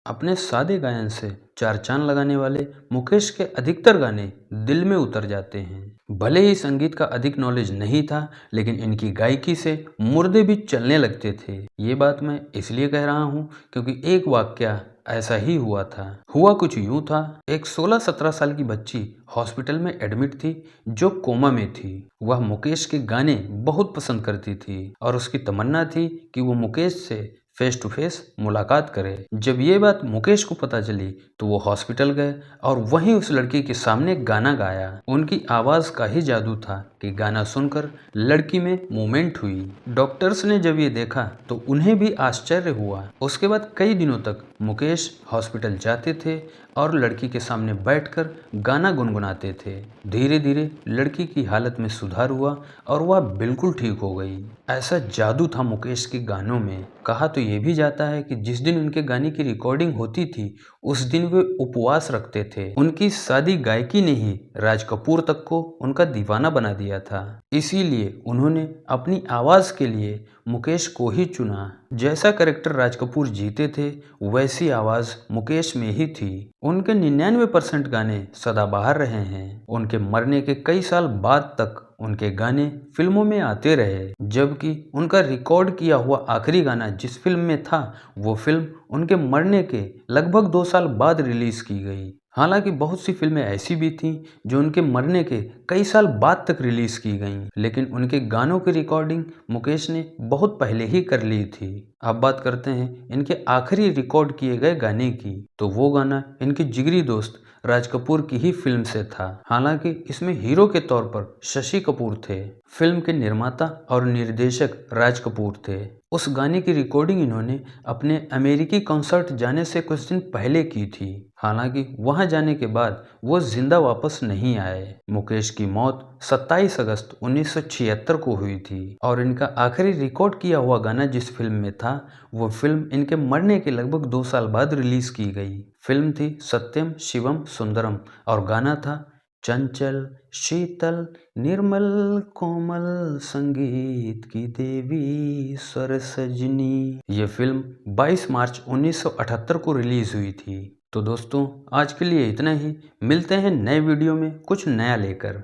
अपने सादे गायन से चार चांद लगाने वाले मुकेश के अधिकतर गाने दिल में उतर जाते हैं। भले ही संगीत का अधिक नॉलेज नहीं था, लेकिन इनकी गायकी से मुर्दे भी चलने लगते थे। ये बात मैं इसलिए कह रहा हूँ क्योंकि एक वाकया ऐसा ही हुआ था। हुआ कुछ यूं था, एक 16-17 साल की बच्ची हॉस्पिटल में एडमिट थी जो कोमा में थी। वह मुकेश के गाने बहुत पसंद करती थी और उसकी तमन्ना थी कि वो मुकेश से फेस टू फेस मुलाकात करे। जब ये बात मुकेश को पता चली तो वो हॉस्पिटल गए और वहीं उस लड़की के सामने गाना गाया। उनकी आवाज का ही जादू था कि गाना सुनकर लड़की में मूवमेंट हुई। डॉक्टर्स ने जब ये देखा तो उन्हें भी आश्चर्य हुआ। उसके बाद कई दिनों तक मुकेश हॉस्पिटल जाते थे और लड़की के सामने बैठकर गाना गुनगुनाते थे। धीरे धीरे लड़की की हालत में सुधार हुआ और वह बिल्कुल ठीक हो गई। ऐसा जादू था मुकेश के गानों में। कहा तो ये भी जाता है कि जिस दिन उनके गाने की रिकॉर्डिंग होती थी उस दिन वे उपवास रखते थे। उनकी सादी गायकी ने ही राज कपूर तक को उनका दीवाना बना दिया था। इसीलिए उन्होंने अपनी आवाज के लिए मुकेश को ही चुना। जैसा कैरेक्टर राज कपूर जीते थे वैसी आवाज मुकेश में ही थी। उनके 99% गाने सदाबहार रहे हैं। उनके मरने के कई साल बाद तक उनके गाने फिल्मों में आते रहे, जबकि उनका रिकॉर्ड किया हुआ आखिरी गाना जिस फिल्म में था वो फिल्म उनके मरने के लगभग 2 साल बाद रिलीज की गई। हालांकि बहुत सी फिल्में ऐसी भी थीं जो उनके मरने के कई साल बाद तक रिलीज की गईं, लेकिन उनके गानों की रिकॉर्डिंग मुकेश ने बहुत पहले ही कर ली थी। अब बात करते हैं इनके आखिरी रिकॉर्ड किए गए गाने की, तो वो गाना इनके जिगरी दोस्त राज कपूर की ही फिल्म से था। हालांकि इसमें हीरो के तौर पर शशि कपूर थे। फिल्म के निर्माता और निर्देशक राज कपूर थे। उस गाने की रिकॉर्डिंग इन्होंने अपने अमेरिकी कॉन्सर्ट जाने से कुछ दिन पहले की थी। हालांकि वहां जाने के बाद वो जिंदा वापस नहीं आए। मुकेश की मौत 27 अगस्त 1976 को हुई थी और इनका आखिरी रिकॉर्ड किया हुआ गाना जिस फिल्म में था वो फिल्म इनके मरने के लगभग 2 साल बाद रिलीज की गई। फिल्म थी सत्यम शिवम सुंदरम और गाना था चंचल शीतल निर्मल कोमल संगीत की देवी स्वर सजनी। ये फिल्म 22 मार्च 1978 को रिलीज हुई थी। तो दोस्तों आज के लिए इतना ही। मिलते हैं नए वीडियो में कुछ नया लेकर।